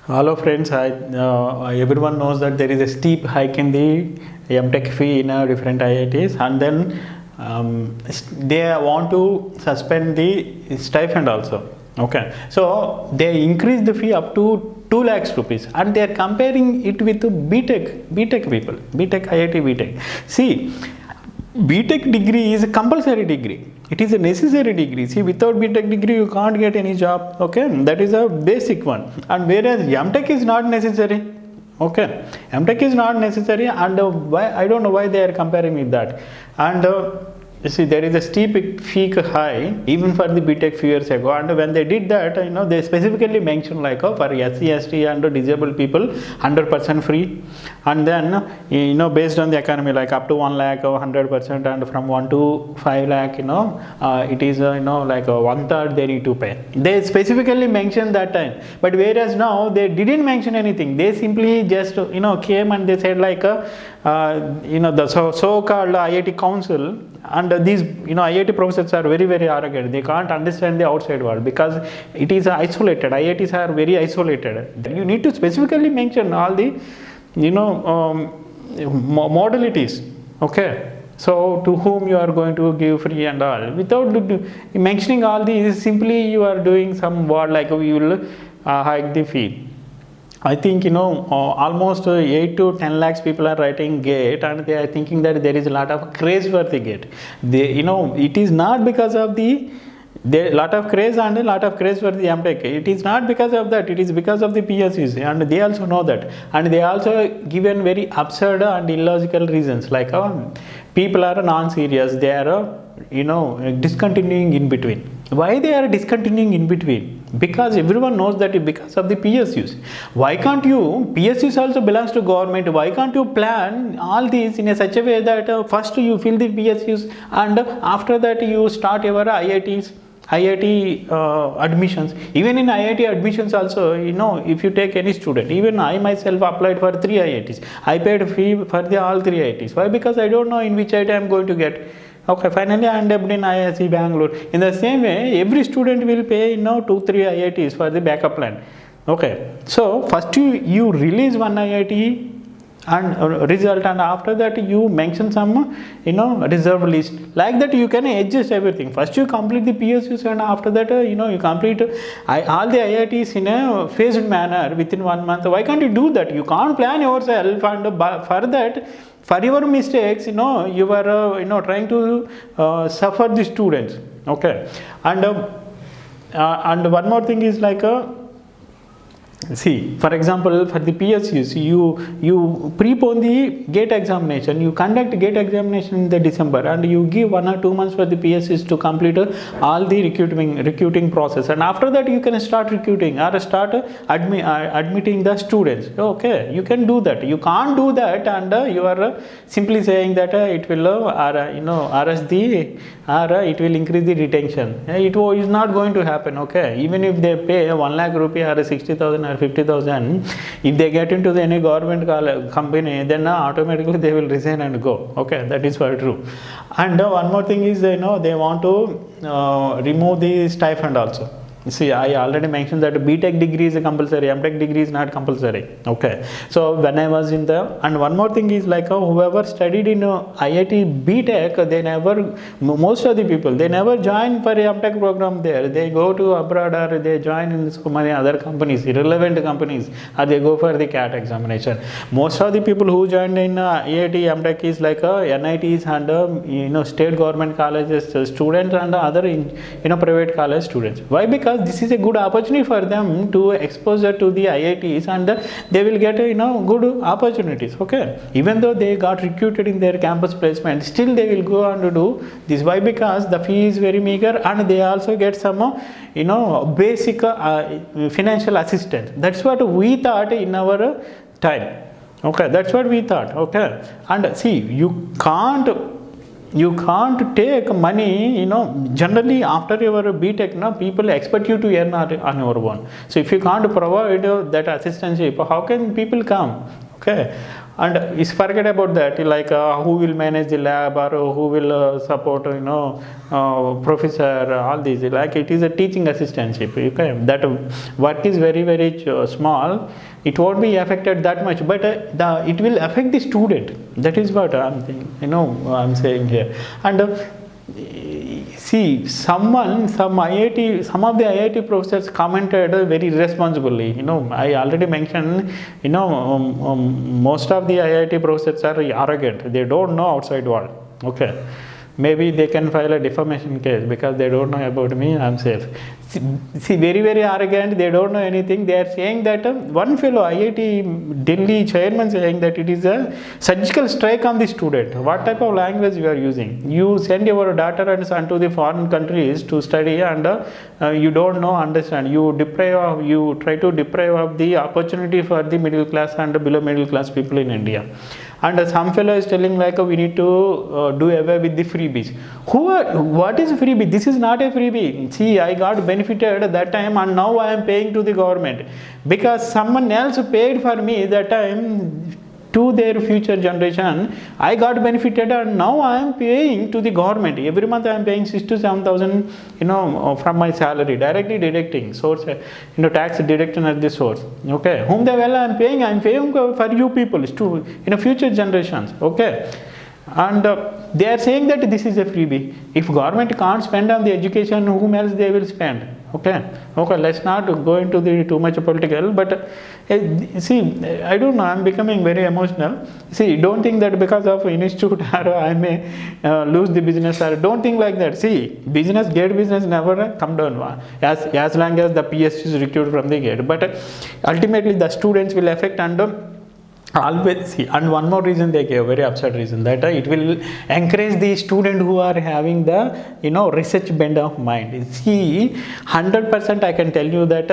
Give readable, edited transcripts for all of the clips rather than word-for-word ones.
Hello friends, everyone knows that there is a steep hike in the Mtech fee in different IITs, and then they want to suspend the stipend also. Okay, so they increase the fee up to 2 lakhs rupees, and they are comparing it with BTech people, BTech IIT BTech. See, BTech degree is a compulsory degree. It is a necessary degree. See, without BTech degree, you can't get any job. Okay, that is a basic one. And whereas Mtech is not necessary. Okay, Mtech is not necessary, and why I don't know why they are comparing with that. And you see, there is a steep fee high even for the BTech few years ago, and when they did that, they specifically mentioned like for SC, ST and disabled people 100% free, and then based on the economy like up to 1 lakh or 100%, and from 1 to 5 lakh it is like 1/3 they need to pay. They specifically mentioned that time, but whereas now they didn't mention anything. They simply just came and they said like the so-called IIT council, and these IIT professors are very arrogant. They can't understand the outside world because it is isolated. IITs are very isolated. You need to specifically mention all the modalities. Okay, so to whom you are going to give free and all. Without mentioning all these, simply you are doing some word like we will hike the fee. I think almost 8 to 10 lakhs people are writing GATE, and they are thinking that there is a lot of craze for the GATE. It is not because of there lot of craze and a lot of craze for the Mtech. It is not because of that. It is because of the PSUs, and they also know that, and they also given very absurd and illogical reasons like people are non-serious. They are discontinuing in between. Why they are discontinuing in between? Because everyone knows that because of the PSUs. Why can't you, PSUs also belongs to government, why can't you plan all these in such a way that first you fill the PSUs, and after that you start your IIT admissions. Even in IIT admissions also, if you take any student, even I myself applied for 3 IITs. I paid fee for all 3 IITs. Why? Because I don't know in which IIT I am going to get. Okay, finally I ended up in IIT Bangalore. In the same way, every student will pay 2-3 IITs for the backup plan. Okay, so first you release one IIT and result, and after that you mention some reserve list. Like that you can adjust everything. First you complete the PSUs, and after that you complete all the IITs in a phased manner within 1 month. Why can't you do that? You can't plan yourself, and for that, for your mistakes, you are trying to suffer the students. Okay, and one more thing is like see, for example, for the PSUs, you prepone the GATE examination. You conduct GATE examination in the December, and you give 1 or 2 months for the PSUs to complete all the recruiting process. And after that, you can start recruiting or start admitting the students. Okay, you can do that. You can't do that, and you are simply saying that it will arrest the or it will increase the retention. It is not going to happen. Okay, even if they pay 1 lakh rupee or 60,000 or 50,000, if they get into any government company, then automatically they will resign and go. Okay, that is very true. And one more thing is they want to remove the stipend also. See, I already mentioned that BTech degree is compulsory, Mtech degree is not compulsory. Okay, so when I was in and one more thing is like whoever studied in IIT BTech, they never, most of the people, they never join for a Mtech program there. They go to abroad, or they join in so many other companies, irrelevant companies, or they go for the CAT examination. Most of the people who joined in IIT Mtech is like NITs and state government colleges students, and other private college students. Why? Because this is a good opportunity for them to exposure to the IITs, and they will get good opportunities. Okay, even though they got recruited in their campus placement, still they will go and do this. Why? Because the fee is very meager, and they also get some basic financial assistance. That's what we thought in our time. Okay, that's what we thought. Okay, and see, you can't take money, generally after your BTech, people expect you to earn on your own. So if you can't provide that assistance, how can people come? Okay, And is forget about that, like who will manage the lab or who will support, professor, all these, like it is a teaching assistantship. Okay, that work is very very small, it won't be affected that much, but it will affect the student. That is what I'm thinking, I'm saying here. And see, some of the IIT professors commented very irresponsibly. I already mentioned, most of the IIT professors are arrogant. They don't know outside world. Okay. Maybe they can file a defamation case because they don't know about me, I'm safe. See, very, very arrogant, they don't know anything. They are saying that one fellow IIT Delhi chairman saying that it is a surgical strike on the student. What type of language you are using? You send your daughter and son to the foreign countries to study, and you don't know, understand. You try to deprive of the opportunity for the middle class and below middle class people in India. And some fellow is telling like we need to do away with the freebies. What is freebie? This is not a freebie. See, I got benefited at that time and now I am paying to the government because someone else paid for me that time to their future generation. I got benefited and now I am paying to the government. Every month I am paying 6,000 to 7,000 from my salary, directly deducting source, tax deduction at the source. Okay, whom the well I am paying for you people to future generations. Okay. And they are saying that this is a freebie. If government can't spend on the education, whom else they will spend? Okay, let's not go into the too much political, but see, I don't know, I'm becoming very emotional. See, don't think that because of institute or I may lose the business, or don't think like that. See, gate business never come down as long as the PS is recruited from the gate, but ultimately the students will affect. And always see, and one more reason they gave, very absurd reason, that it will encourage the student who are having the research bent of mind. See, 100% I can tell you that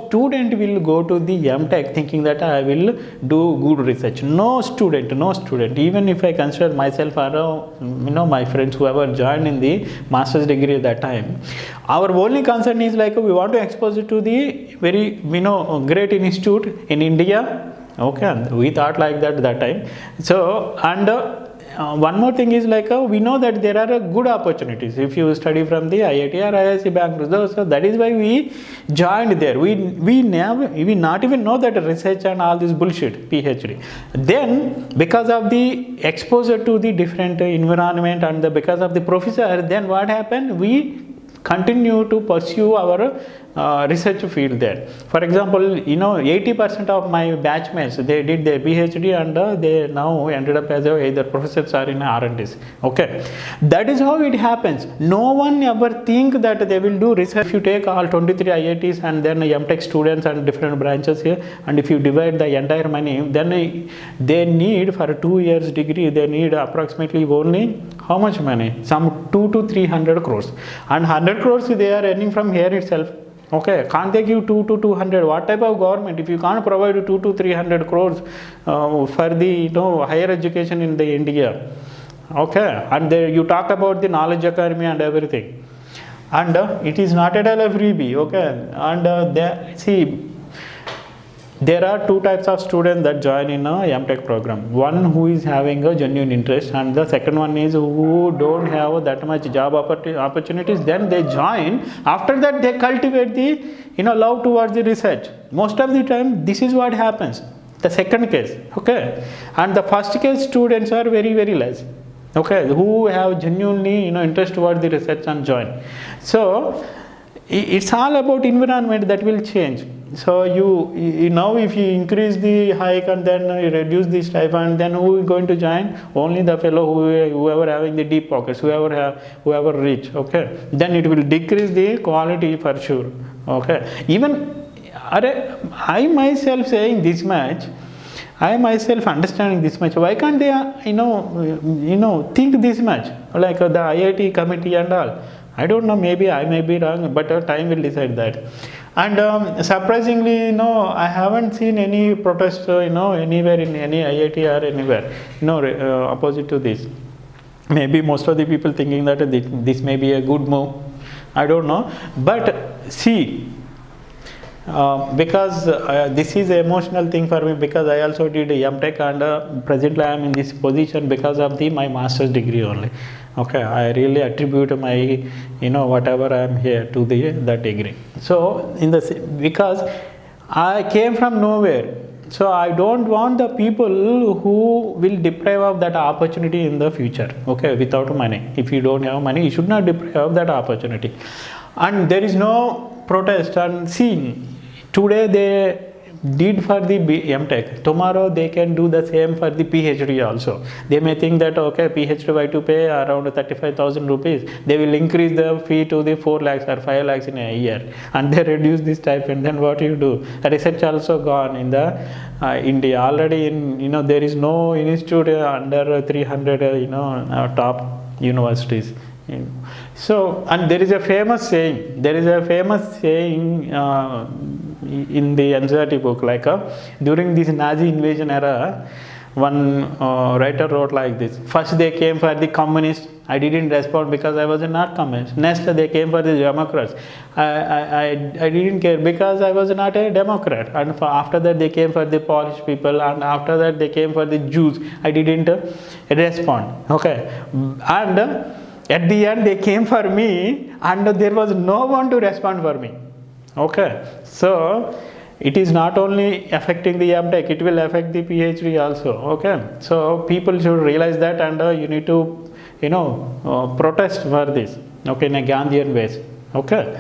student will go to the Mtech thinking that I will do good research. No student, even if I consider myself or my friends whoever joined in the master's degree at that time, our only concern is like we want to expose it to the very great institute in India. Okay, we thought like that time. So, and one more thing is like we know that there are good opportunities if you study from the IIT or IIC Bangalore. So that is why we joined there. We not even know that research and all this bullshit, PhD. Then because of the exposure to the different environment and because of the professor, then what happened? We continue to pursue our research field there. For example, 80% of my batchmates, they did their PhD and they now ended up as either professors or in R&Ds. Okay, that is how it happens. No one ever think that they will do research. If you take all 23 IITs and then Mtech students and different branches here, and if you divide the entire money, then they need for 2 years degree, they need approximately only how much money? Some 200 to 300 crores, and 100 crores they are earning from here itself. Okay, can't they give 2 to 200? What type of government? If you can't provide 2 to 300 crores for the higher education in the India, okay, and you talk about the knowledge economy and everything, and it is not at all a freebie. Okay, and see, there are two types of students that join in a Mtech program. One who is having a genuine interest, and the second one is who don't have that much job opportunities. Then they join. After that, they cultivate the love towards the research. Most of the time, this is what happens. The second case, okay, and the first case students are very very less. Okay, who have genuinely interest towards the research and join. So it's all about environment that will change. So you now if you increase the hike and then you reduce the stipend, then who is going to join? Only the fellow whoever having the deep pockets, whoever rich. Okay, then it will decrease the quality for sure. Okay, even I myself saying this much, I myself understanding this much. Why can't they think this much like the IIT committee and all? I don't know, maybe I may be wrong, but time will decide that. And surprisingly, I haven't seen any protest, anywhere in any IIT or anywhere, opposite to this. Maybe most of the people thinking that this may be a good move. I don't know. But see, Because this is an emotional thing for me, because I also did Mtech, and presently I am in this position because of my master's degree only. Okay, I really attribute my, whatever I am here to that degree. So because I came from nowhere, so I don't want the people who will deprive of that opportunity in the future. Okay, without money. If you don't have money, you should not deprive of that opportunity. And there is no protest. And see, today they did for the Mtech. Tomorrow they can do the same for the PhD also. They may think that okay, PhD why to pay around 35,000 rupees. They will increase the fee to the 4 lakhs or 5 lakhs in a year, and they reduce this stipend. Then what you do? The research also gone in the India already. In there is no institute under 300 top universities. So, and there is a famous saying. In the NCERT book, like during this Nazi invasion era, one writer wrote like this: first they came for the communists, I didn't respond because I was not communist. Next they came for the Democrats, I didn't care because I was not a Democrat. And after that they came for the Polish people, and after that they came for the Jews, I didn't respond. Okay, and at the end they came for me, and there was no one to respond for me. Okay, so it is not only affecting the Mtech, it will affect the PhD also. Okay, so people should realize that, and you need to protest for this, okay, in a Gandhian ways. Okay.